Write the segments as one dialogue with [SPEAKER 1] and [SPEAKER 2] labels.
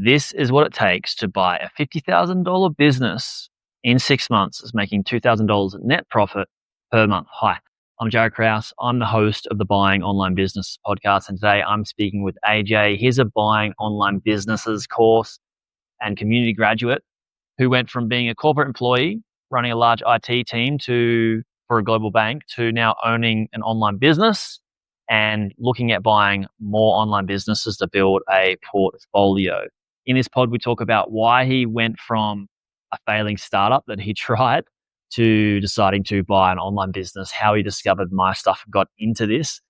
[SPEAKER 1] This is what it takes to buy a $50,000 business in 6 months. Is making $2,000 net profit per month. Hi, I'm Jaryd Krause. I'm the host of the Buying Online Business podcast. And today I'm speaking with AJ. He's a Buying Online Businesses course and community graduate who went from being a corporate employee, running a large IT team for a global bank, to now owning an online business and looking at buying more online businesses to build a portfolio. In this pod, we talk about why he went from a failing startup that he tried to deciding to buy an online business, how he discovered my stuff and got into this,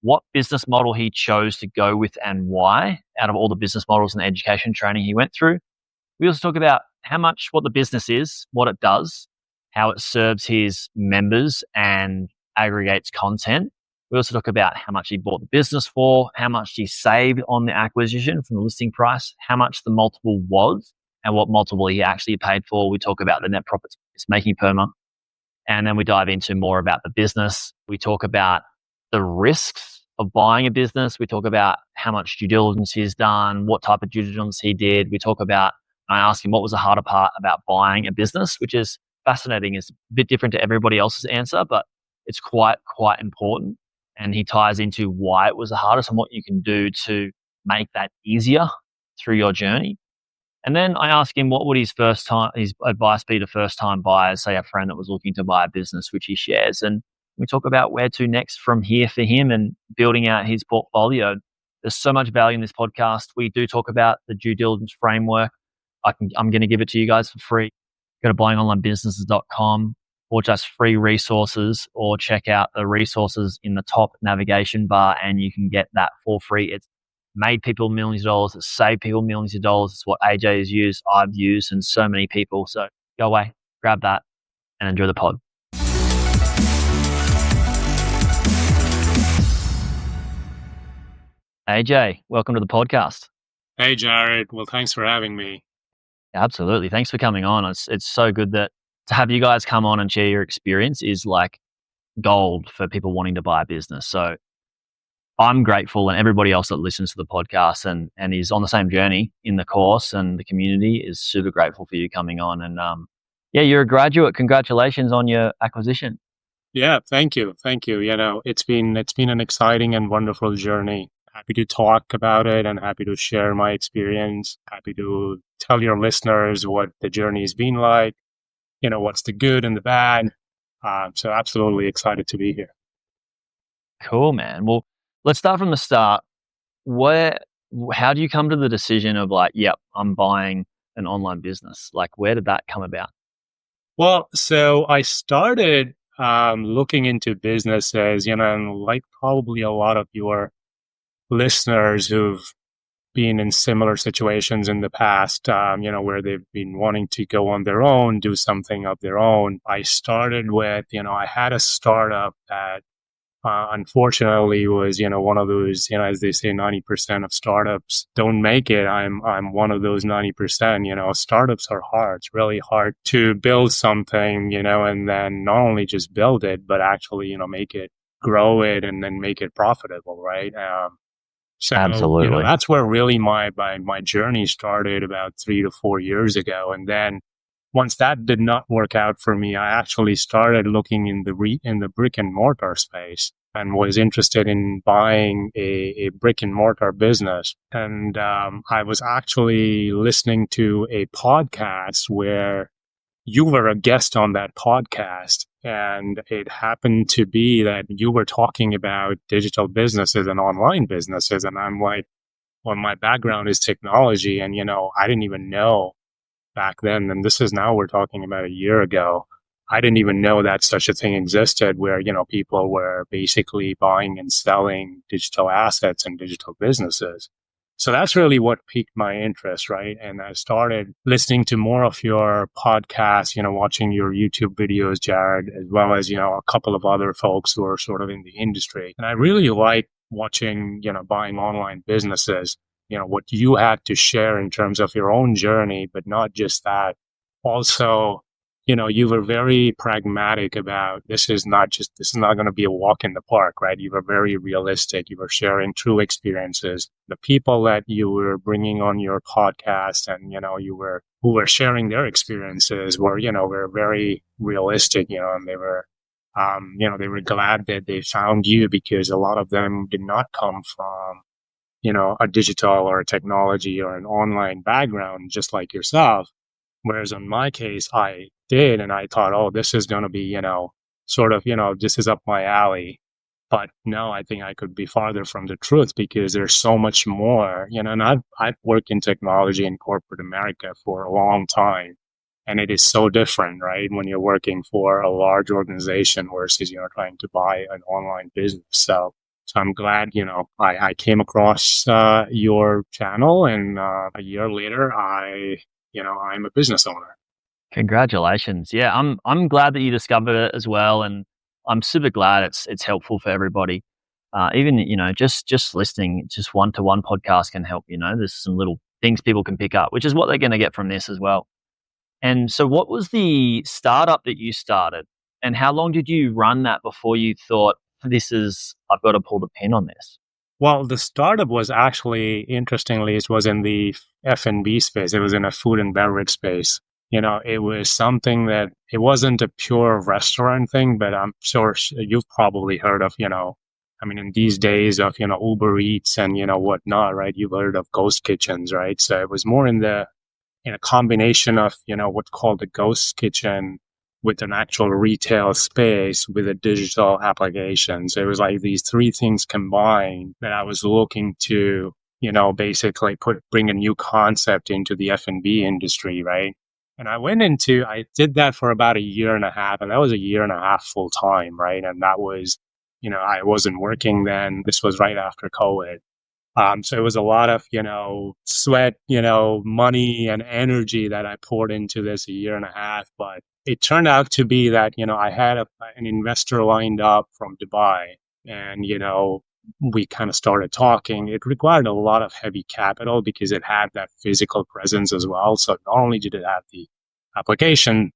[SPEAKER 1] what business model he chose to go with and why out of all the business models and education training he went through. We also talk about what the business is, what it does, how it serves his members and aggregates content. We also talk about how much he bought the business for, how much he saved on the acquisition from the listing price, how much the multiple was, and what multiple he actually paid for. We talk about the net profits it's making per month. And then we dive into more about the business. We talk about the risks of buying a business. We talk about how much due diligence he's done, what type of due diligence he did. We talk about, I asked him what was the harder part about buying a business, which is fascinating. It's a bit different to everybody else's answer, but it's quite important. And he ties into why it was the hardest and what you can do to make that easier through your journey. And then I asked him what would his advice be to first-time buyers, say a friend that was looking to buy a business, which he shares. And we talk about where to next from here for him and building out his portfolio. There's so much value in this podcast. We do talk about the due diligence framework. I'm going to give it to you guys for free. Go to buyingonlinebusinesses.com or just free resources, or check out the resources in the top navigation bar and you can get that for free. It's made people millions of dollars. It's saved people millions of dollars. It's what AJ has used, I've used, and so many people. So go away, grab that, and enjoy the pod. AJ, welcome to the podcast.
[SPEAKER 2] Hey, Jaryd. Well, thanks for having me.
[SPEAKER 1] Absolutely. Thanks for coming on. It's so good that to have you guys come on and share your experience is like gold for people wanting to buy a business. So I'm grateful, and everybody else that listens to the podcast and is on the same journey in the course and the community is super grateful for you coming on. And you're a graduate. Congratulations on your acquisition.
[SPEAKER 2] Yeah, thank you. You know, it's been an exciting and wonderful journey. Happy to talk about it and happy to share my experience. Happy to tell your listeners what the journey has been like, you know, what's the good and the bad. So absolutely excited to be here.
[SPEAKER 1] Cool, man. Well, let's start from the start. How do you come to the decision of like, yep, I'm buying an online business? Like, where did that come about?
[SPEAKER 2] Well, so I started looking into businesses, you know, and like probably a lot of your listeners who've been in similar situations in the past, you know, where they've been wanting to go on their own, do something of their own. I started with, you know, I had a startup that unfortunately was, you know, one of those, you know, as they say, 90% of startups don't make it. I'm one of those 90%. You know, startups are hard. It's really hard to build something, you know, and then not only just build it, but actually, you know, make it, grow it, and then make it profitable, right? So,
[SPEAKER 1] Absolutely.
[SPEAKER 2] You know, that's where really my journey started about 3 to 4 years ago. And then once that did not work out for me, I actually started looking in the brick and mortar space and was interested in buying a brick and mortar business. And I was actually listening to a podcast where you were a guest on that podcast, and it happened to be that you were talking about digital businesses and online businesses. And I'm like, well, my background is technology, and, you know, I didn't even know back then, and this is now we're talking about a year ago, I didn't even know that such a thing existed where, you know, people were basically buying and selling digital assets and digital businesses. So that's really what piqued my interest, right? And I started listening to more of your podcasts, you know, watching your YouTube videos, Jaryd, as well as, you know, a couple of other folks who are sort of in the industry. And I really like watching, you know, buying online businesses, you know, what you had to share in terms of your own journey, but not just that. Also, you were very pragmatic about this is not going to be a walk in the park, right? You were very realistic. You were sharing true experiences. The people that you were bringing on your podcast and, who were sharing their experiences were very realistic, and they were glad that they found you because a lot of them did not come from, a digital or a technology or an online background, just like yourself. Whereas in my case, I did, and I thought, oh, this is going to be, this is up my alley. But no, I think I could be farther from the truth because there's so much more, and I've worked in technology in corporate America for a long time. And it is so different, right? When you're working for a large organization versus, trying to buy an online business. So I'm glad, I came across your channel, and a year later, I'm a business owner.
[SPEAKER 1] Congratulations. Yeah, I'm glad that you discovered it as well, and I'm super glad it's helpful for everybody. Even just listening, just one-to-one podcast can help. There's some little things people can pick up, which is what they're going to get from this as well. And so, what was the startup that you started, and how long did you run that before you thought I've got to pull the pin on this?
[SPEAKER 2] Well, the startup was actually, interestingly, it was in the F&B space. It was in a food and beverage space. It was something that it wasn't a pure restaurant thing, but I'm sure you've probably heard of, in these days of, Uber Eats and, whatnot, right? You've heard of ghost kitchens, right? So it was more in a combination of, what's called a ghost kitchen with an actual retail space with a digital application. So it was like these three things combined that I was looking to, basically bring a new concept into the F&B industry, right? And I did that for about a year and a half, and that was a year and a half full time, right? And that was, I wasn't working then. This was right after COVID. So it was a lot of, sweat, money and energy that I poured into this a year and a half. But it turned out to be that, I had an investor lined up from Dubai, and, we kind of started talking. It required a lot of heavy capital because it had that physical presence as well. So not only did it have the application,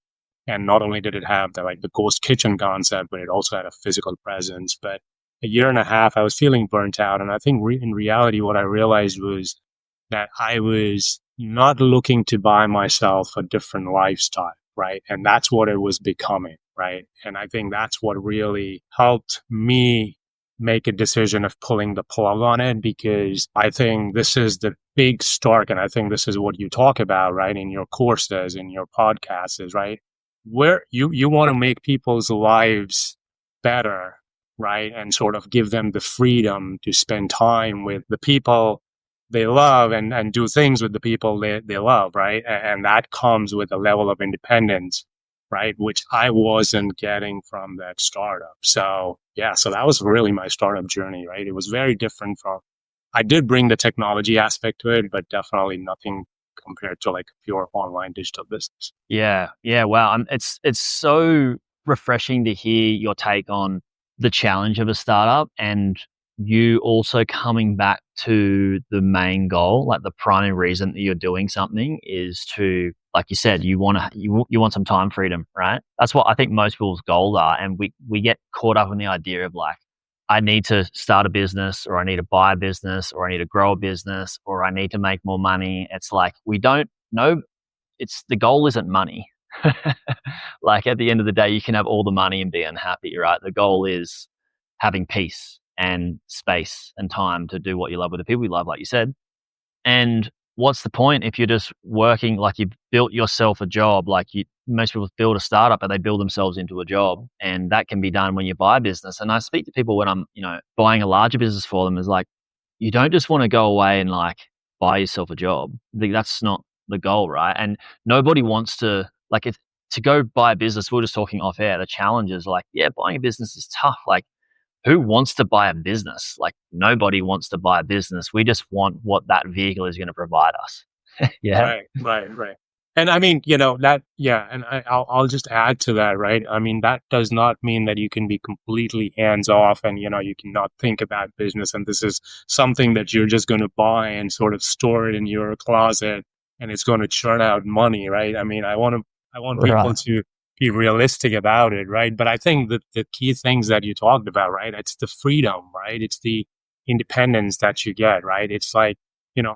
[SPEAKER 2] and not only did it have the ghost kitchen concept, but it also had a physical presence. But a year and a half, I was feeling burnt out. And I think in reality, what I realized was that I was not looking to buy myself a different lifestyle, right? And that's what it was becoming, right? And I think that's what really helped me make a decision of pulling the plug on it, because I think this is the big stark. And I think this is what you talk about, right? In your courses, in your podcasts, is right? Where you want to make people's lives better, right? And sort of give them the freedom to spend time with the people they love and do things with the people they love, right? And that comes with a level of independence, right? Which I wasn't getting from that startup. So yeah, so that was really my startup journey, right? It was very different I did bring the technology aspect to it, but definitely nothing compared to like a pure online digital business.
[SPEAKER 1] Yeah, yeah, wow. It's so refreshing to hear your take on the challenge of a startup, and you also coming back to the main goal. Like, the primary reason that you're doing something is to, like you said, you want some time freedom, right? That's what I think most people's goals are, and we get caught up in the idea of like, I need to start a business, or I need to buy a business, or I need to grow a business, or I need to make more money. It's like, we don't know. It's the goal isn't money. Like, at the end of the day, you can have all the money and be unhappy, right? The goal is having peace and space and time to do what you love with the people you love, like you said. And what's the point if you're just working, like you've built yourself a job? Most people build a startup, but they build themselves into a job, and that can be done when you buy a business. And I speak to people when I'm, buying a larger business for them, is like, you don't just want to go away and like buy yourself a job. That's not the goal, right? And nobody wants to, like, if to go buy a business. We are just talking off air. The challenge is like, yeah, buying a business is tough. Like, who wants to buy a business? Like, nobody wants to buy a business. We just want what that vehicle is going to provide us. Yeah.
[SPEAKER 2] Right. And I mean, that, yeah. And I'll just add to that, right? I mean, that does not mean that you can be completely hands off and, you cannot think about business. And this is something that you're just going to buy and sort of store it in your closet, and it's going to churn out money, right? I mean, I want people
[SPEAKER 1] Right.
[SPEAKER 2] to be realistic about it, right? But I think that the key things that you talked about, right? It's the freedom, right? It's the independence that you get, right? It's like,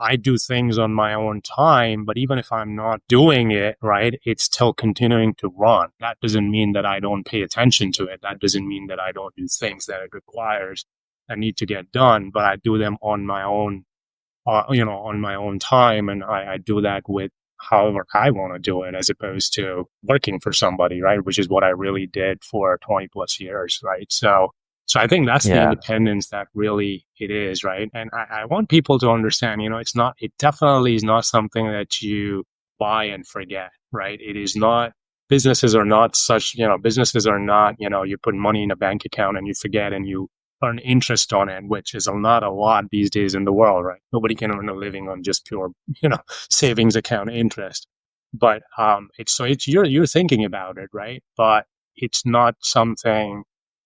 [SPEAKER 2] I do things on my own time, but even if I'm not doing it, right, it's still continuing to run. That doesn't mean that I don't pay attention to it. That doesn't mean that I don't do things that it requires that need to get done, but I do them on my own, on my own time. And I do that with however I want to do it, as opposed to working for somebody, right? Which is what I really did for 20 plus years, right? So I think that's the
[SPEAKER 1] Yeah.
[SPEAKER 2] independence that really it is, right? And I want people to understand, it definitely is not something that you buy and forget, right? It is not, businesses are not such, businesses are not, you put money in a bank account and you forget and you earn interest on it, which is not a lot these days in the world, right? Nobody can earn a living on just pure, savings account interest. But it's you're thinking about it, right? But it's not something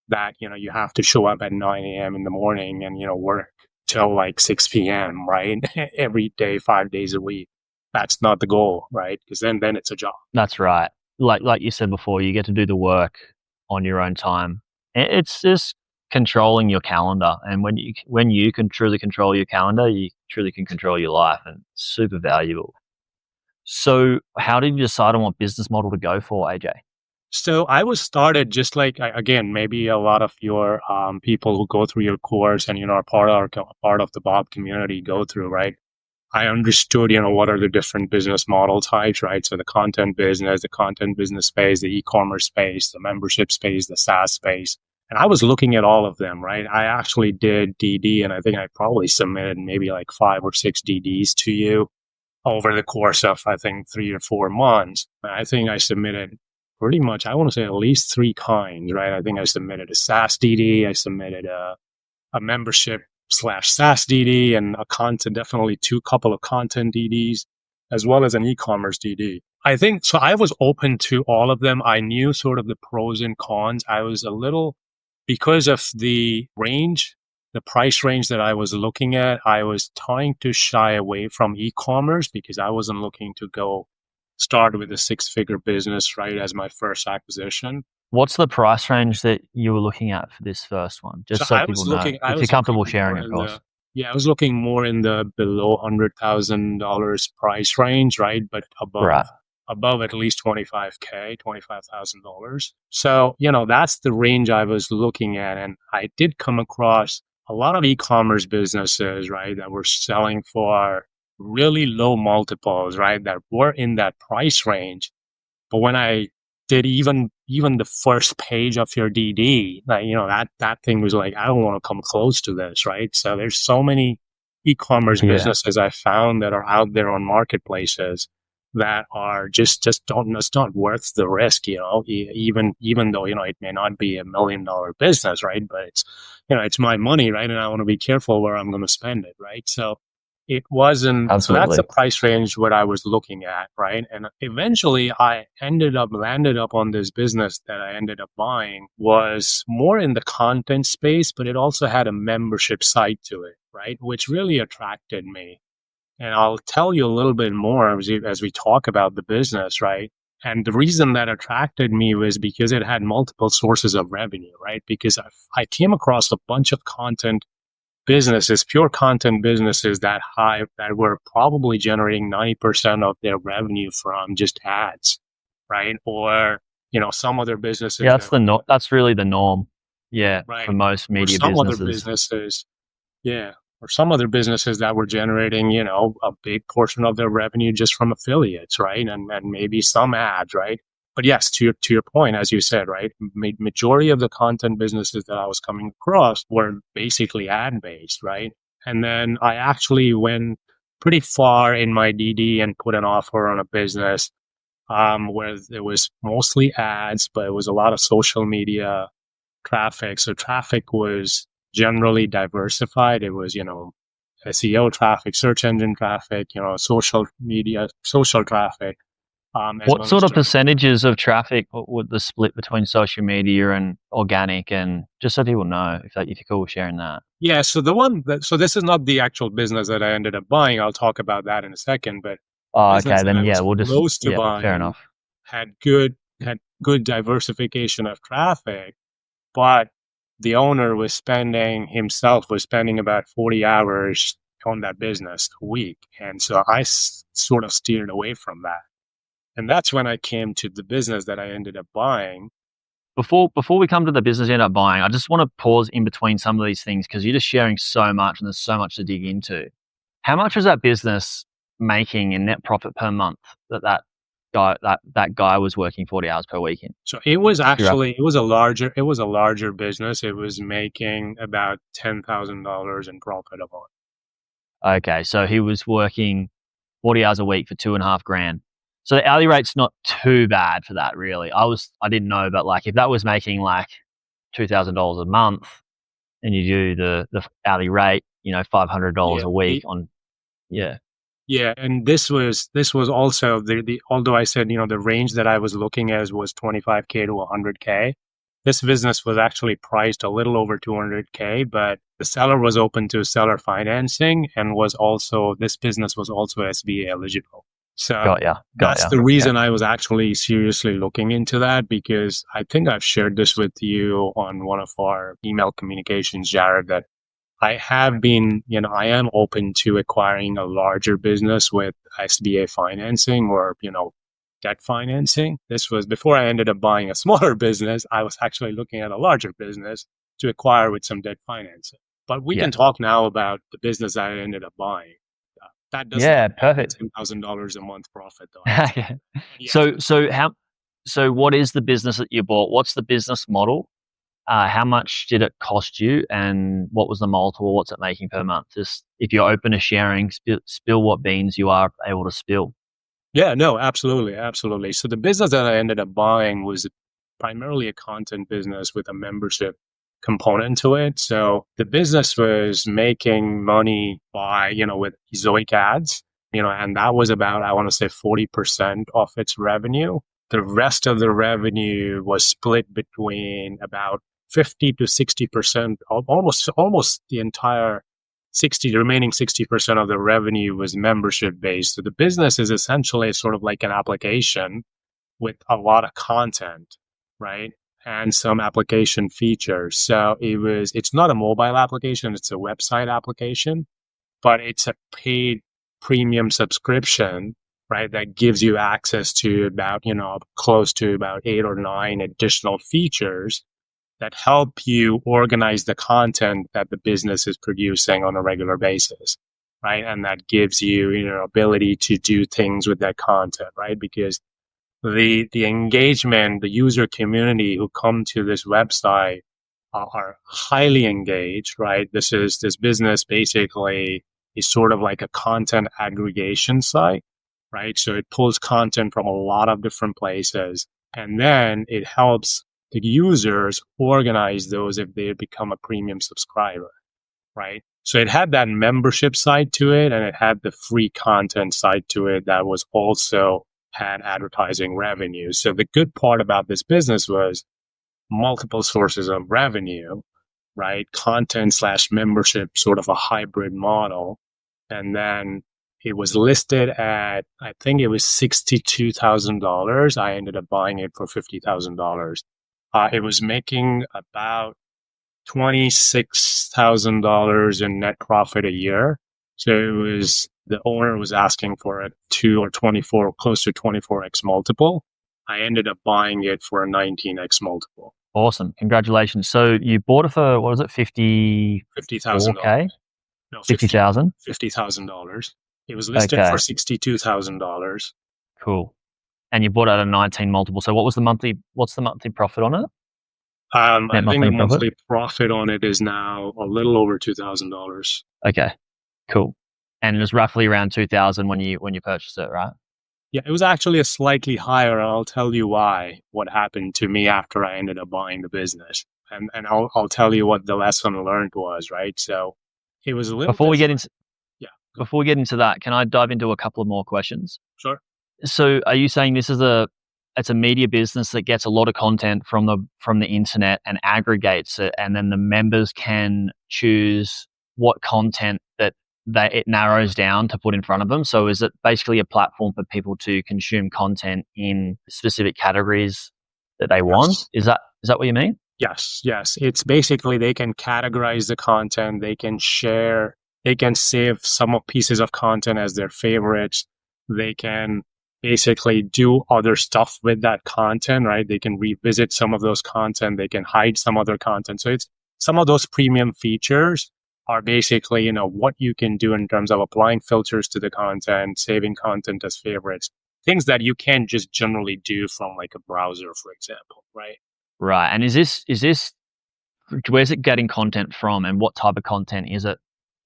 [SPEAKER 2] that you have to show up at 9 a.m. in the morning and work till like 6 p.m. right? Every day, 5 days a week. That's not the goal, right? Because then it's a job.
[SPEAKER 1] That's right. Like you said before, you get to do the work on your own time. It's just controlling your calendar, and when you can truly control your calendar, you truly can control your life, and it's super valuable. So, how did you decide on what business model to go for, AJ?
[SPEAKER 2] So I was started just like, again, maybe a lot of your people who go through your course and are part of the Bob community go through, right? I understood, what are the different business model types, right? So the content business space, the e-commerce space, the membership space, the SaaS space. And I was looking at all of them, right? I actually did DD, and I think I probably submitted maybe like 5 or 6 DDs to you over the course of, I think, 3 or 4 months. I think I submitted pretty much, I want to say at least 3 kinds, right? I think I submitted a SaaS DD, I submitted a membership / SaaS DD, and definitely couple of content DDs, as well as an e-commerce DD. I think, so I was open to all of them. I knew sort of the pros and cons. I was a little, because of the price range that I was looking at, I was trying to shy away from e-commerce because I wasn't looking to go start with a 6-figure business, right, as my first acquisition.
[SPEAKER 1] What's the price range that you were looking at for this first one? Just so people know, if you're comfortable sharing, of course.
[SPEAKER 2] I was looking more in the below $100,000 price range, right? But above at least $25,000. So, that's the range I was looking at. And I did come across a lot of e-commerce businesses, right, that were selling for really low multiples, right, that were in that price range. But when I did even the first page of your DD, that thing was like, I don't want to come close to this, right? So there's so many e-commerce businesses I found that are out there on marketplaces that are just not worth the risk, even though, it may not be $1 million business, right? But it's my money, right? And I want to be careful where I'm going to spend it, right? So it wasn't,
[SPEAKER 1] Absolutely.
[SPEAKER 2] So that's the price range what I was looking at, right? And eventually I landed up on this business that I ended up buying, was more in the content space, but it also had a membership side to it, right? Which really attracted me. And I'll tell you a little bit more as we talk about the business, right? And the reason that attracted me was because it had multiple sources of revenue, right? Because I came across a bunch of pure content businesses that were probably generating 90% of their revenue from just ads, right? Or, some other businesses.
[SPEAKER 1] Yeah, that's really the norm. Yeah,
[SPEAKER 2] right,
[SPEAKER 1] for most media businesses.
[SPEAKER 2] Or some other businesses that were generating, a big portion of their revenue just from affiliates, right? And maybe some ads, right? But yes, to your point, as you said, right, majority of the content businesses that I was coming across were basically ad-based, right? And then I actually went pretty far in my DD and put an offer on a business where there was mostly ads, but it was a lot of social media traffic. So traffic was generally diversified. It was, SEO traffic, search engine traffic, social media, social traffic.
[SPEAKER 1] What sort of percentages of traffic would the split between social media and organic, and just so people know, if you're cool with sharing that?
[SPEAKER 2] Yeah, so this is not the actual business that I ended up buying. I'll talk about that in a second. But
[SPEAKER 1] okay, then we'll just
[SPEAKER 2] close to buying
[SPEAKER 1] fair enough.
[SPEAKER 2] had good had good diversification of traffic, but the owner himself was spending about 40 hours on that business a week. And so I sort of steered away from that. And that's when I came to the business that I ended up buying.
[SPEAKER 1] Before we come to the business you end up buying, I just want to pause in between some of these things because you're just sharing so much and there's so much to dig into. How much was that business making in net profit per month that guy was working 40 hours per week in?
[SPEAKER 2] So it was a larger business. It was making about $10,000 in profit a month.
[SPEAKER 1] Okay, so he was working 40 hours a week for 2.5 grand. So the hourly rate's not too bad for that, really. I didn't know, but like if that was making like $2,000 a month, and you do the hourly rate, $500 a week on, yeah.
[SPEAKER 2] Yeah, and this was also the although I said the range that I was looking at was 25K to 100K. This business was actually priced a little over 200K, but the seller was open to seller financing and this business was also SBA eligible. So that's the reason I was actually seriously looking into that, because I think I've shared this with you on one of our email communications, Jaryd, that I have been, I am open to acquiring a larger business with SBA financing or, debt financing. This was before I ended up buying a smaller business. I was actually looking at a larger business to acquire with some debt financing. But we can talk now about the business that I ended up buying. That doesn't
[SPEAKER 1] perfect.
[SPEAKER 2] $10,000 a month profit though.
[SPEAKER 1] So what is the business that you bought? What's the business model? How much did it cost you, and what was the multiple? What's it making per month? Just if you're open to sharing, spill what beans you are able to spill.
[SPEAKER 2] Yeah, no, absolutely. So the business that I ended up buying was primarily a content business with a membership component to it. So the business was making money by, with Zoic ads, and that was about, I want to say 40% of its revenue. The rest of the revenue was split between about 50 to 60%, almost the entire the remaining 60% of the revenue was membership based. So the business is essentially sort of like an application with a lot of content, right? And some application features. So it's not a mobile application, it's a website application, but it's a paid premium subscription, right? That gives you access to about, close to about 8 or 9 additional features that help you organize the content that the business is producing on a regular basis, right? And that gives you, ability to do things with that content, right? Because the engagement, the user community who come to this website are highly engaged, right? This business basically is sort of like a content aggregation site, right? So it pulls content from a lot of different places, and then it helps the users organize those if they become a premium subscriber, right? So it had that membership side to it, and it had the free content side to it that was also had advertising revenue. So the good part about this business was multiple sources of revenue, right? Content/membership, sort of a hybrid model. And then it was listed at, I think it was $62,000. I ended up buying it for $50,000. It was making about $26,000 in net profit a year. So the owner was asking for a 2 or 24, close to 24x multiple. I ended up buying it for a 19x multiple.
[SPEAKER 1] Awesome. Congratulations. So you bought it for, what was it, $50,000?
[SPEAKER 2] No,
[SPEAKER 1] $50,000?
[SPEAKER 2] $50,000. It was listed for $62,000.
[SPEAKER 1] Cool. And you bought it at a 19 multiple. So what's the monthly profit on it?
[SPEAKER 2] I think the monthly profit on it is now a little over $2,000.
[SPEAKER 1] Okay, cool. And it was roughly around 2,000 when you purchased it, right?
[SPEAKER 2] Yeah, it was actually a slightly higher, and I'll tell you what happened to me after I ended up buying the business. And I'll tell you what the lesson learned was, right? So it was a little
[SPEAKER 1] Before we get into that, can I dive into a couple of more questions?
[SPEAKER 2] Sure.
[SPEAKER 1] So are you saying it's a media business that gets a lot of content from the internet and aggregates it, and then the members can choose what content that it narrows down to put in front of them? So is it basically a platform for people to consume content in specific categories that they want.
[SPEAKER 2] Yes.
[SPEAKER 1] Is that what you mean?
[SPEAKER 2] Yes. It's basically they can categorize the content, they can share, they can save some of pieces of content as their favorites. They can basically do other stuff with that content, right? They can revisit some of those content, they can hide some other content. So it's some of those premium features are basically, what you can do in terms of applying filters to the content, saving content as favorites, things that you can't just generally do from like a browser, for example, right?
[SPEAKER 1] Right. And is this where's it getting content from, and what type of content is it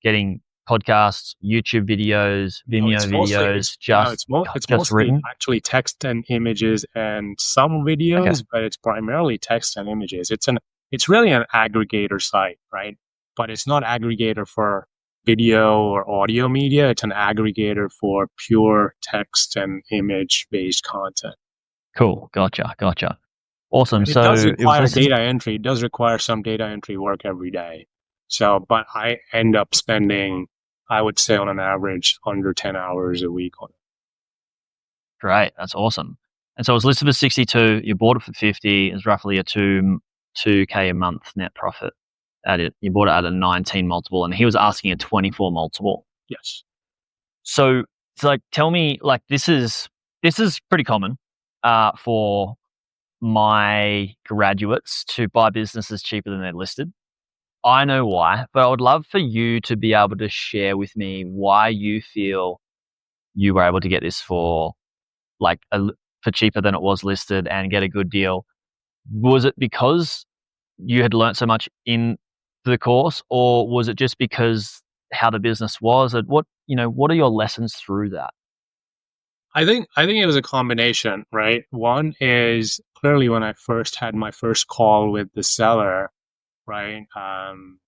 [SPEAKER 1] getting? Podcasts, YouTube videos,
[SPEAKER 2] No,
[SPEAKER 1] Vimeo videos,
[SPEAKER 2] it's
[SPEAKER 1] just
[SPEAKER 2] mostly
[SPEAKER 1] written?
[SPEAKER 2] actually text and images and some
[SPEAKER 1] Okay.
[SPEAKER 2] videos, but it's primarily text and images. It's really an aggregator site, right? But it's not aggregator for video or audio media. It's an aggregator for pure text and image based content.
[SPEAKER 1] Cool. Gotcha. Awesome.
[SPEAKER 2] And it does
[SPEAKER 1] So it was
[SPEAKER 2] require
[SPEAKER 1] listed.
[SPEAKER 2] data entry. It does require some data entry work every day. So, but I end up spending, I would say on an average, under 10 hours a week on it.
[SPEAKER 1] Great. That's awesome. And so it was listed for 62. You bought it for 50. It's roughly a 2K a month net profit at it. You bought it at a 19 multiple, and he was asking a 24 multiple.
[SPEAKER 2] Yes.
[SPEAKER 1] So it's like, tell me, like, this is pretty common for my graduates to buy businesses cheaper than they're listed. I know why, but I would love for you to be able to share with me why you feel you were able to get this for for cheaper than it was listed and get a good deal. Was it because you had learned so much in the course, or was it just because how the business was? And what are your lessons through that?
[SPEAKER 2] I think it was a combination, right? One is clearly when I first had my first call with the seller, right?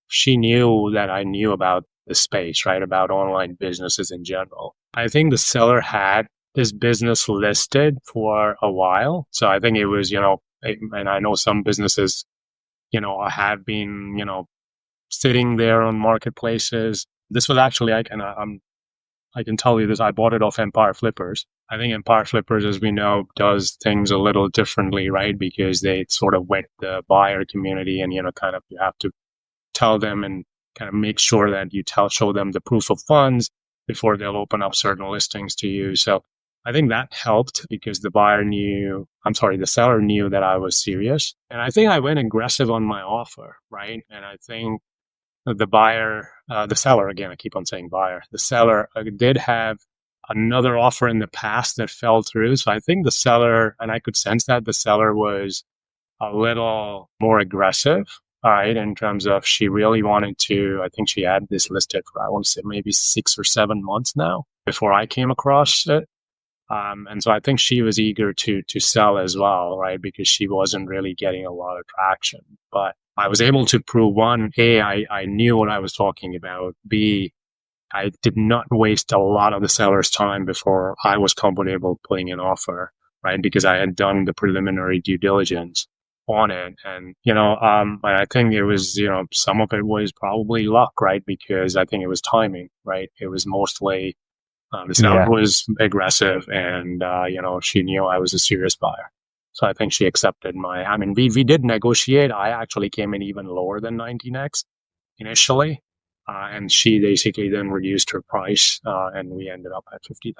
[SPEAKER 2] She knew that I knew about the space, right? About online businesses in general. I think the seller had this business listed for a while. So I think it was, and I know some businesses, have been, sitting there on marketplaces. This was actually, I can tell you this, I bought it off Empire Flippers. I think Empire Flippers, as we know, does things a little differently, right? Because they sort of wet the buyer community and, kind of you have to tell them and kind of make sure that you show them the proof of funds before they'll open up certain listings to you. So I think that helped because the seller knew that I was serious. And I think I went aggressive on my offer, right? And I think the seller, again, I keep on saying buyer, the seller did have another offer in the past that fell through. So I think the seller, and I could sense that the seller was a little more aggressive, right, in terms of she really wanted to, I think she had this listed for, I want to say maybe 6 or 7 months now before I came across it. And so I think she was eager to sell as well, right, because she wasn't really getting a lot of traction. But I was able to prove, one, A, I knew what I was talking about. B, I did not waste a lot of the seller's time before I was comfortable putting an offer, right, because I had done the preliminary due diligence on it. And, I think it was, some of it was probably luck, right, because I think it was timing, right? It was mostly the seller was aggressive and, she knew I was a serious buyer. So I think she accepted we did negotiate. I actually came in even lower than 19x initially. And she basically then reduced her price, and we ended up at $50,000.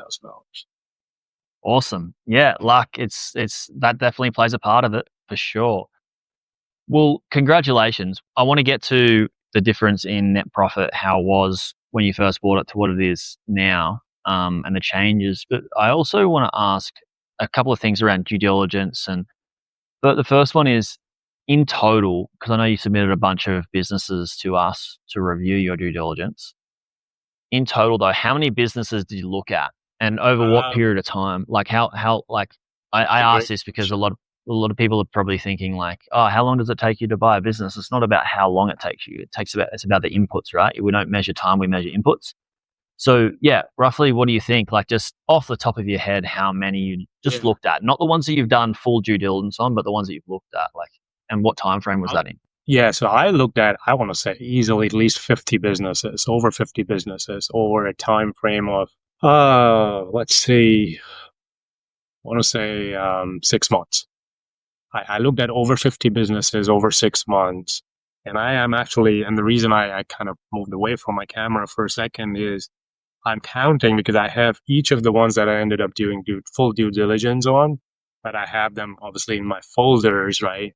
[SPEAKER 1] Awesome. Yeah, luck. It's that definitely plays a part of it for sure. Well, congratulations. I want to get to the difference in net profit, how it was when you first bought it to what it is now, and the changes. But I also want to ask a couple of things around due diligence. But the first one is, in total, because I know you submitted a bunch of businesses to us to review your due diligence. In total, though, how many businesses did you look at, and over what period of time? Like I ask this because a lot of people are probably thinking like, oh, how long does it take you to buy a business? It's not about how long it takes you. It's about the inputs, right? We don't measure time, we measure inputs. So yeah, roughly, what do you think? Like, just off the top of your head, how many you just looked at? Not the ones that you've done full due diligence on, but the ones that you've looked at. Like, and what time frame was that in?
[SPEAKER 2] Yeah, so I looked at, I want to say easily at least 50 businesses, over 50 businesses over a time frame of, let's see, I want to say 6 months. I looked at over 50 businesses over 6 months. And I am actually, and the reason I kind of moved away from my camera for a second is I'm counting because I have each of the ones that I ended up doing full due diligence on, but I have them obviously in my folders, right?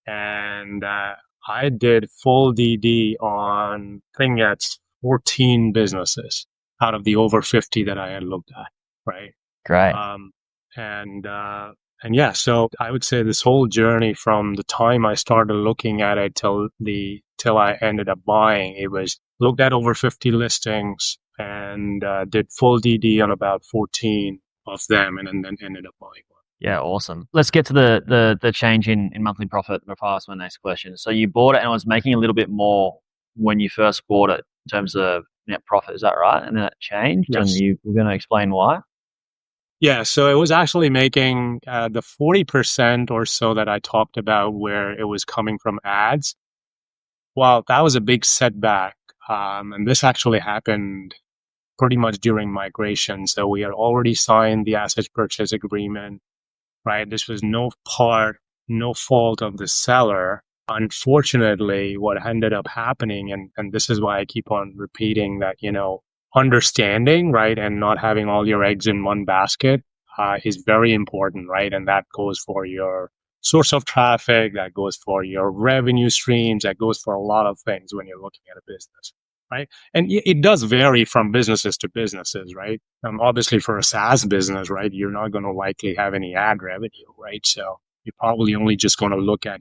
[SPEAKER 2] And I did full DD on, I think that's 14 businesses out of the over 50 that I had looked at, right?
[SPEAKER 1] Great.
[SPEAKER 2] Um, and and yeah, so I would say this whole journey from the time I started looking at it till I ended up buying, it was looked at over 50 listings and did full DD on about 14 of them, and then ended up buying one.
[SPEAKER 1] Yeah, awesome. Let's get to the change in monthly profit before I ask my next question. So you bought it and it was making a little bit more when you first bought it in terms of net profit, is that right? And then it changed, and
[SPEAKER 2] Yes.
[SPEAKER 1] you were going to explain why?
[SPEAKER 2] Yeah, so it was actually making the 40% or so that I talked about where it was coming from ads. Well, that was a big setback. And this actually happened pretty much during migration. So we had already signed the asset purchase agreement, right? This was no fault of the seller. Unfortunately, what ended up happening, and this is why I keep on repeating that, understanding, right, and not having all your eggs in one basket is very important, right? And that goes for your source of traffic, that goes for your revenue streams, that goes for a lot of things when you're looking at a business, right? And it does vary from businesses to businesses, right? Obviously, for a SaaS business, right, you're not going to likely have any ad revenue, right? So you're probably only just going to look at,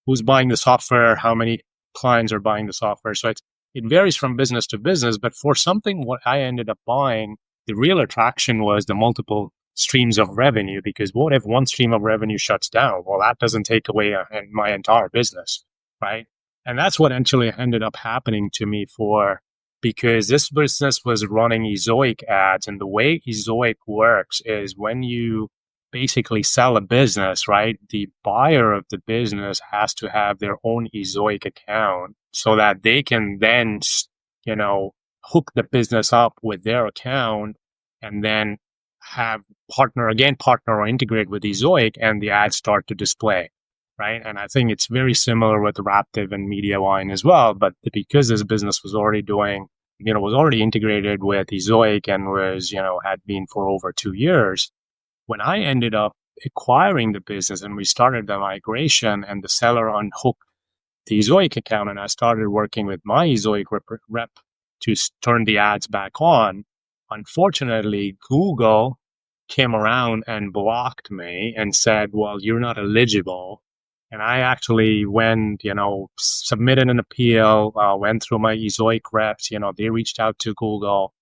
[SPEAKER 2] who's buying the software, how many clients are buying the software. So it varies from business to business. But for something what I ended up buying, the real attraction was the multiple streams of revenue. Because what if one stream of revenue shuts down? Well, that doesn't take away my entire business, right? And that's what actually ended up happening to me because this business was running Ezoic ads. And the way Ezoic works is when you basically sell a business, right? The buyer of the business has to have their own Ezoic account so that they can then, hook the business up with their account and then have partner or integrate with Ezoic, and the ads start to display, right? And I think it's very similar with Raptive and MediaWine as well. But because this business was already was already integrated with Ezoic and had been for over 2 years, when I ended up acquiring the business and we started the migration and the seller unhooked the Ezoic account and I started working with my Ezoic rep to turn the ads back on, unfortunately, Google came around and blocked me and said, well, you're not eligible. And I actually went, submitted an appeal, went through my Ezoic reps, they reached out to Google.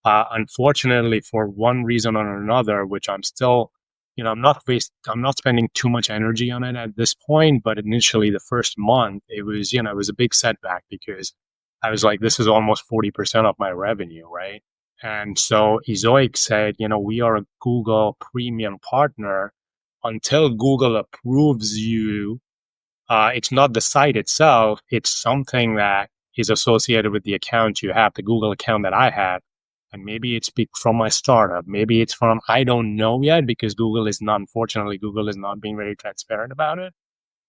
[SPEAKER 2] Unfortunately, for one reason or another, which I'm still, I'm not spending too much energy on it at this point. But initially, the first month, it was a big setback because I was like, this is almost 40% of my revenue, right? And so Ezoic said, we are a Google premium partner until Google approves you. It's not the site itself; it's something that is associated with the account you have, the Google account that I have. And maybe it's from my startup. Maybe it's from, I don't know yet because unfortunately, Google is not being very transparent about it.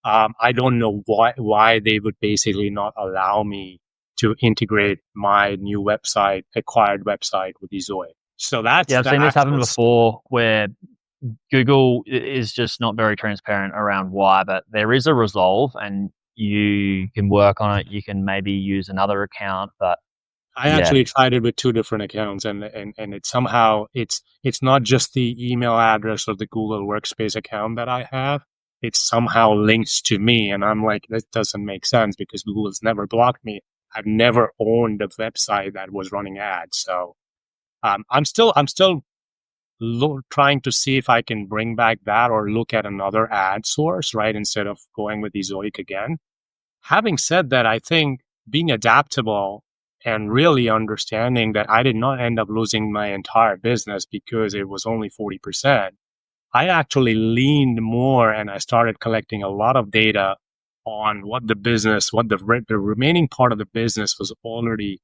[SPEAKER 2] I don't know why they would basically not allow me to integrate my new acquired website with Ezoic. So that's
[SPEAKER 1] Yeah, I've
[SPEAKER 2] the
[SPEAKER 1] seen this happen
[SPEAKER 2] actual.
[SPEAKER 1] before where Google is just not very transparent around why, but there is a resolve and you can work on it. You can maybe use another account, but
[SPEAKER 2] I
[SPEAKER 1] yeah,
[SPEAKER 2] actually tried it with two different accounts, and it somehow it's not just the email address or the Google Workspace account that I have. It somehow links to me, and I'm like, that doesn't make sense because Google's never blocked me. I've never owned a website that was running ads, so I'm still trying to see if I can bring back that or look at another ad source, right, instead of going with Ezoic again. Having said that, I think being adaptable and really understanding that I did not end up losing my entire business because it was only 40%, I actually leaned more and I started collecting a lot of data on what the remaining part of the business was already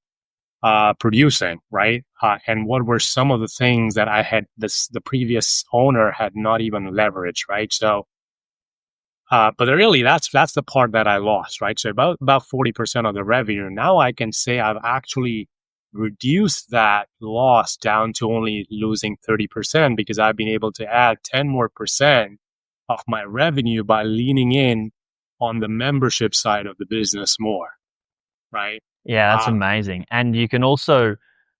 [SPEAKER 2] producing, right? And what were some of the things that the previous owner had not even leveraged, right? So But really, that's the part that I lost, right? So about 40% of the revenue. Now I can say I've actually reduced that loss down to only losing 30% because I've been able to add 10 more percent of my revenue by leaning in on the membership side of the business more, right?
[SPEAKER 1] Yeah, that's
[SPEAKER 2] Uh,
[SPEAKER 1] amazing. And you can also,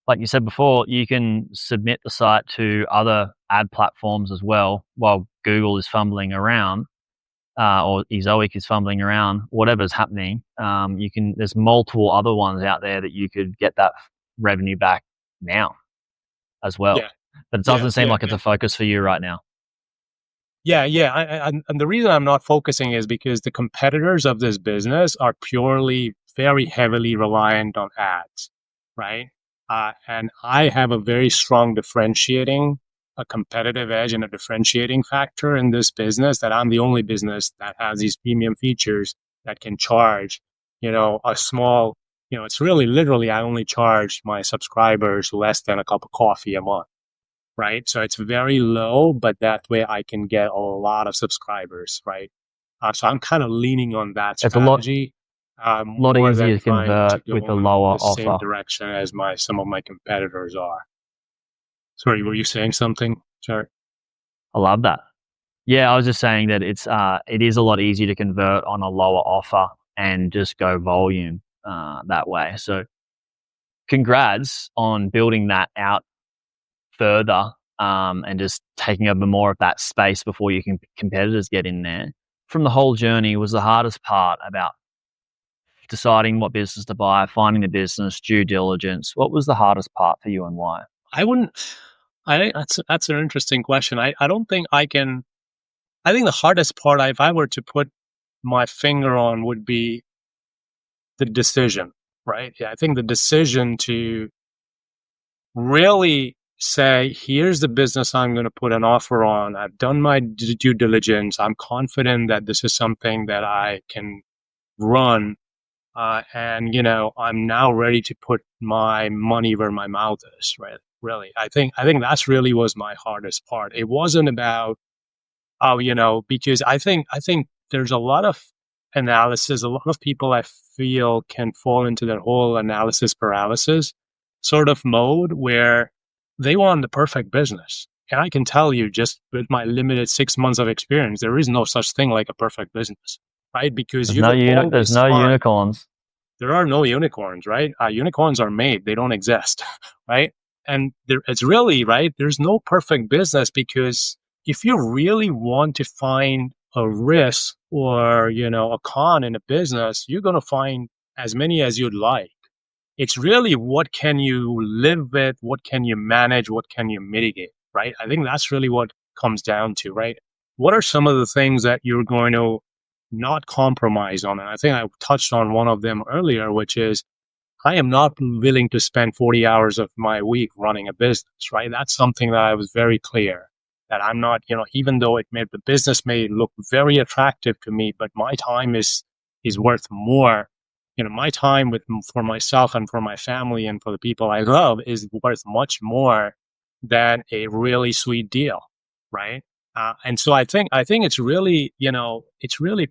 [SPEAKER 1] like you said before, you can submit the site to other ad platforms as well while Google is fumbling around, or Ezoic is fumbling around, whatever's happening. There's multiple other ones out there that you could get that revenue back now as
[SPEAKER 2] yeah,
[SPEAKER 1] well. But it
[SPEAKER 2] yeah,
[SPEAKER 1] doesn't seem
[SPEAKER 2] yeah.
[SPEAKER 1] like it's a focus for you right now.
[SPEAKER 2] Yeah, yeah. And the reason I'm not focusing is because the competitors of this business are purely very heavily reliant on ads, right? And I have a very strong a competitive edge and a differentiating factor in this business that I'm the only business that has these premium features that can charge, a small, it's really literally I only charge my subscribers less than a cup of coffee a month, right? So it's very low, but that way I can get a lot of subscribers, right? So I'm kind of leaning on that
[SPEAKER 1] It's a lot
[SPEAKER 2] strategy
[SPEAKER 1] lot
[SPEAKER 2] more
[SPEAKER 1] easier
[SPEAKER 2] than
[SPEAKER 1] to
[SPEAKER 2] trying to
[SPEAKER 1] convert with
[SPEAKER 2] go
[SPEAKER 1] a
[SPEAKER 2] in
[SPEAKER 1] lower
[SPEAKER 2] the same
[SPEAKER 1] offer.
[SPEAKER 2] direction as some of my competitors are. Sorry, were you saying something? Sorry.
[SPEAKER 1] I love that. Yeah, I was just saying that it is a lot easier to convert on a lower offer and just go volume that way. So congrats on building that out further, and just taking over more of that space before your competitors get in there. From the whole journey, was the hardest part about deciding what business to buy, finding the business, due diligence? What was the hardest part for you and why?
[SPEAKER 2] I wouldn't. I think that's an interesting question. I don't think I can. I think the hardest part, if I were to put my finger on, would be the decision, right? Yeah, I think the decision to really say, here's the business I'm going to put an offer on. I've done my due diligence. I'm confident that this is something that I can run. And, I'm now ready to put my money where my mouth is, right? Really. I think that's really was my hardest part. It wasn't about, because I think there's a lot of analysis, a lot of people I feel can fall into that whole analysis paralysis sort of mode where they want the perfect business. And I can tell you, just with my limited 6 months of experience, there is no such thing like a perfect business, right? Because
[SPEAKER 1] There's
[SPEAKER 2] you
[SPEAKER 1] no
[SPEAKER 2] will
[SPEAKER 1] there's
[SPEAKER 2] always
[SPEAKER 1] no
[SPEAKER 2] find
[SPEAKER 1] unicorns.
[SPEAKER 2] there are no unicorns, right? Unicorns are made; they don't exist, right? And it's really right. There's no perfect business because if you really want to find a risk or a con in a business, you're going to find as many as you'd like. It's really what can you live with, what can you manage, what can you mitigate, right? I think that's really what comes down to, right? What are some of the things that you're going to not compromise on? And I think I touched on one of them earlier, which is I am not willing to spend 40 hours of my week running a business, right? That's something that I was very clear that I'm not, even though the business may look very attractive to me, but my time is worth more. My time for myself and for my family and for the people I love is worth much more than a really sweet deal, right? And so I think it's really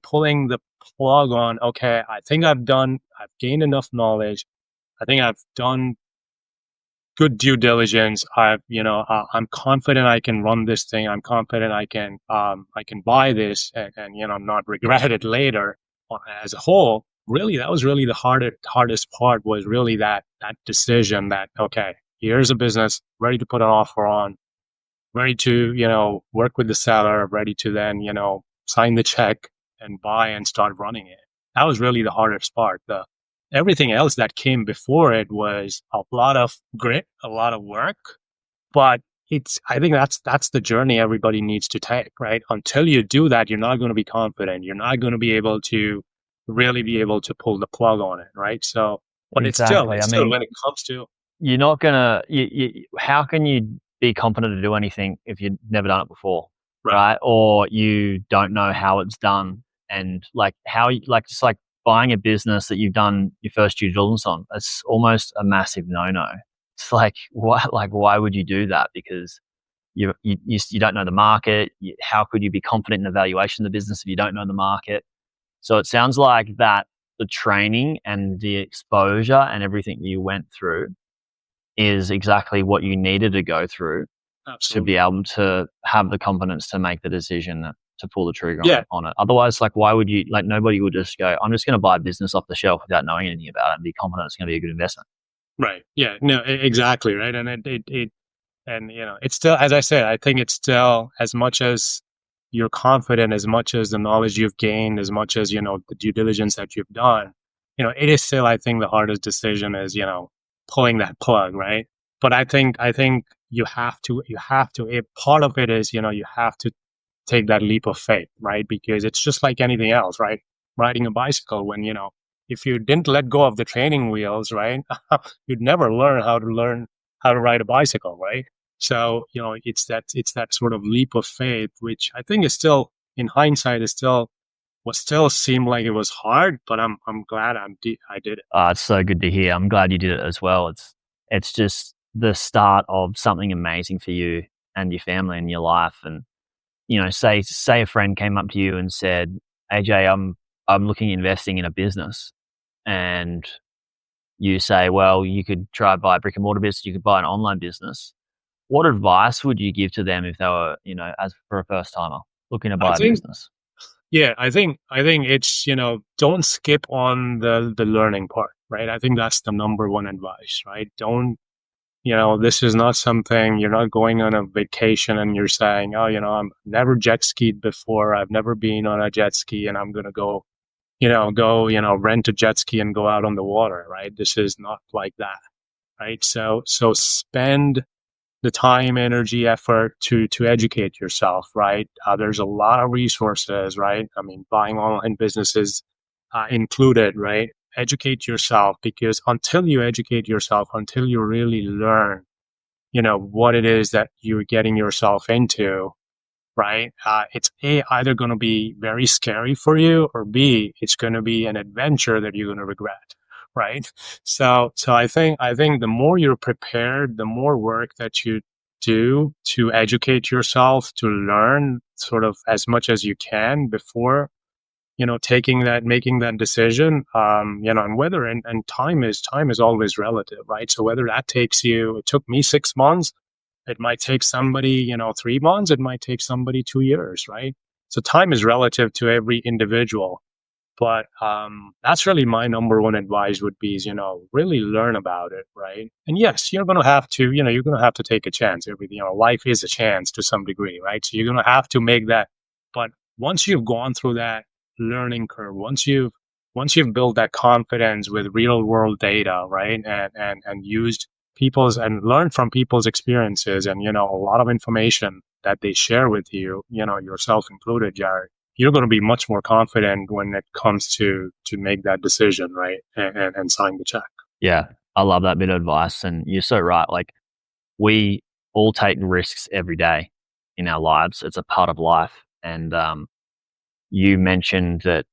[SPEAKER 2] pulling the plug on. Okay, I think I've gained enough knowledge. I think I've done good due diligence. I'm confident I can run this thing. I'm confident I can buy this and not regret it later. As a whole, really, that was really the hardest part was really that decision that, okay, here's a business ready to put an offer on, ready to, work with the seller, ready to then, sign the check and buy and start running it. That was really the hardest part. Everything else that came before it was a lot of grit, a lot of work, but I think that's the journey everybody needs to take, right? Until you do that, you're not going to be confident. You're not going to be able to really be able to pull the plug on it, right? So, but
[SPEAKER 1] Exactly.
[SPEAKER 2] it's
[SPEAKER 1] I
[SPEAKER 2] still
[SPEAKER 1] mean,
[SPEAKER 2] when it comes to
[SPEAKER 1] you're not gonna. How can you be confident to do anything if you've never done it before,
[SPEAKER 2] right.
[SPEAKER 1] right? Or you don't know how it's done, and like just like buying a business that you've done your first due diligence on. It's almost a massive no-no. It's like why would you do that? Because You don't know the market. How could you be confident in the valuation of the business if you don't know the market? So it sounds like that the training and the exposure and everything that you went through is exactly what you needed to go through to be able to have the confidence to make the decision to pull the trigger on it. Otherwise, like, why would you, like, nobody would just go, I'm just going to buy a business off the shelf without knowing anything about it and be confident it's going to be a good investment.
[SPEAKER 2] Right. Yeah. No, exactly. Right. And and it's still, as I said, I think it's still, as much as you're confident, as much as the knowledge you've gained, as much as, the due diligence that you've done, it is still, I think the hardest decision is, pulling that plug. Right. But I think you have to, part of it is, you have to take that leap of faith, right? Because it's just like anything else, right? Riding a bicycle, when, if you didn't let go of the training wheels, right, you'd never learn how to ride a bicycle, right? So, it's that sort of leap of faith, which I think is still, in hindsight, still seemed like it was hard, but I'm glad I did it.
[SPEAKER 1] It's so good to hear. I'm glad you did it as well. It's just the start of something amazing for you and your family and your life. And say a friend came up to you and said, AJ, I'm looking at investing in a business, and you say, well, you could try buy a brick and mortar business, you could buy an online business. What advice would you give to them if they were, as for a first timer looking to buy a business?
[SPEAKER 2] Yeah, I think it's, don't skip on the learning part, right? I think that's the number one advice, right? Don't, this is not something, you're not going on a vacation and you're saying, oh, I've never jet skied before. I've never been on a jet ski and I'm going to go, rent a jet ski and go out on the water, right? This is not like that, right? So spend the time, energy, effort to educate yourself, right? There's a lot of resources, right? I mean, buying online businesses included, right? Educate yourself, because until you educate yourself, until you really learn, what it is that you're getting yourself into, right? It's either going to be very scary for you, or B, it's going to be an adventure that you're going to regret, right? So I think the more you're prepared, the more work that you do to educate yourself, to learn sort of as much as you can before, making that decision, and whether, and time is always relative, right? So whether that it took me 6 months, it might take somebody, 3 months, it might take somebody 2 years, right? So time is relative to every individual. But that's really my number one advice would be is, really learn about it, right? And yes, you're going to have to, take a chance. Life is a chance to some degree, right? So you're going to have to make that. But once you've gone through that learning curve, once you've built that confidence with real world data, right? And used and learned from people's experiences, and, a lot of information that they share with you, yourself included, Jaryd, you're going to be much more confident when it comes to make that decision, right? And sign the check.
[SPEAKER 1] Yeah, I love that bit of advice. And you're so right. Like, we all take risks every day in our lives. It's a part of life. And you mentioned that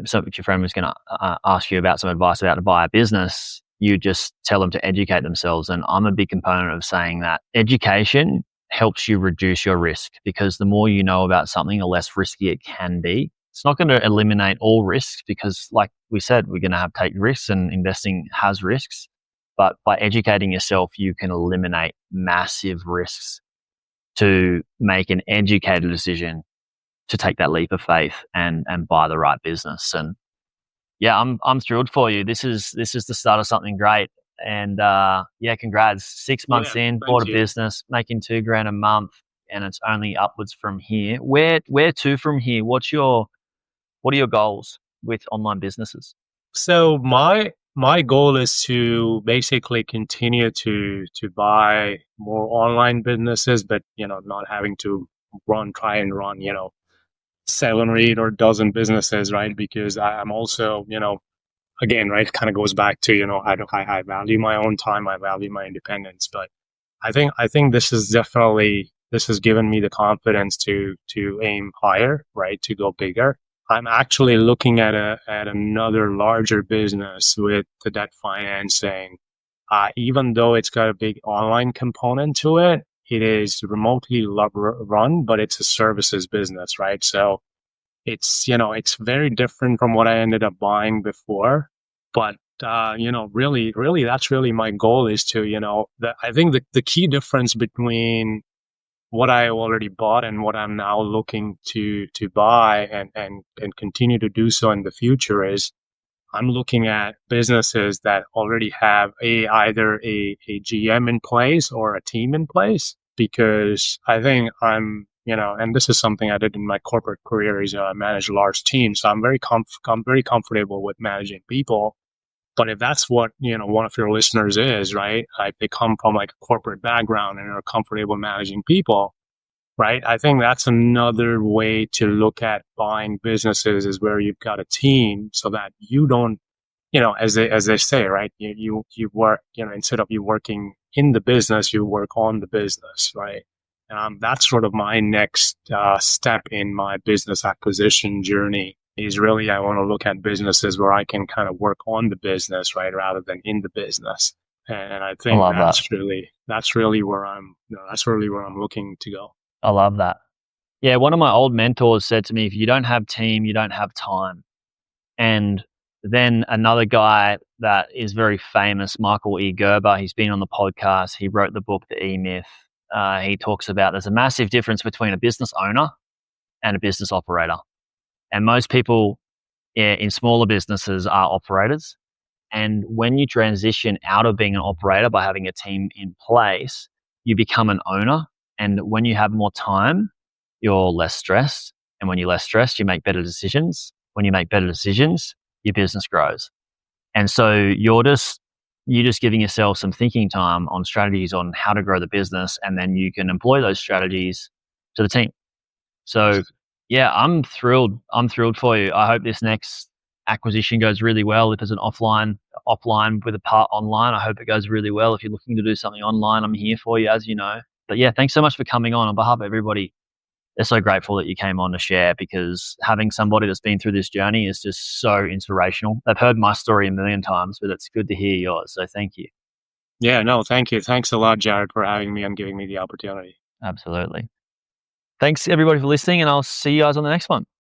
[SPEAKER 1] so if your friend was going to ask you about some advice about to buy a business, you just tell them to educate themselves. And I'm a big component of saying that education helps you reduce your risk, because the more you know about something, the less risky it can be. It's not going to eliminate all risks, because, like we said, we're going to take risks, and investing has risks. But by educating yourself, you can eliminate massive risks to make an educated decision to take that leap of faith and buy the right business. And yeah, I'm thrilled for you. This is the start of something great. And congrats. 6 months in, bought a business, making $2,000 a month, and it's only upwards from here. Where to from here? What are your goals with online businesses?
[SPEAKER 2] So my goal is to basically continue to buy more online businesses, but not having to try and run 7 or 8 or dozen businesses, right? Because I'm also, again, right, it kind of goes back to, I value my own time, I value my independence. But I think this has given me the confidence to aim higher, right, to go bigger. I'm actually looking at another larger business with the debt financing. Even though it's got a big online component to it, it is remotely run, but it's a services business, right? So it's, it's very different from what I ended up buying before. But, really, that's really my goal is to, I think the key difference between what I already bought and what I'm now looking to buy and continue to do so in the future is I'm looking at businesses that already have either a GM in place or a team in place, because I think and this is something I did in my corporate career is I manage large teams. So I'm I'm very comfortable with managing people. But if that's what, one of your listeners is, right? Like they come from like a corporate background and are comfortable managing people, right? I think that's another way to look at buying businesses is where you've got a team so that you don't, as they say, right? You work, instead of you working in the business, you work on the business, right? That's sort of my next step in my business acquisition journey is really I want to look at businesses where I can kind of work on the business, right, rather than in the business. And I
[SPEAKER 1] I
[SPEAKER 2] think
[SPEAKER 1] love that.
[SPEAKER 2] that's really where that's really where I'm looking to go.
[SPEAKER 1] I love that. Yeah, one of my old mentors said to me, if you don't have team, you don't have time. And then another guy that is very famous, Michael E. Gerber, he's been on the podcast. He wrote the book, The E Myth. He talks about there's a massive difference between a business owner and a business operator. And most people in smaller businesses are operators. And when you transition out of being an operator by having a team in place, you become an owner. And when you have more time, you're less stressed. And when you're less stressed, you make better decisions. When you make better decisions, your business grows. And so you're just giving yourself some thinking time on strategies on how to grow the business, and then you can employ those strategies to the team. So yeah, I'm thrilled. I'm thrilled for you. I hope this next acquisition goes really well. If it's an offline with a part online, I hope it goes really well. If you're looking to do something online, I'm here for you, as you know. But yeah, thanks so much for coming on behalf of everybody. They're so grateful that you came on to share, because having somebody that's been through this journey is just so inspirational. They've heard my story a million times, but it's good to hear yours. So thank you.
[SPEAKER 2] Yeah, no, thank you. Thanks a lot, Jaryd, for having me and giving me the opportunity.
[SPEAKER 1] Absolutely. Thanks everybody for listening, and I'll see you guys on the next one.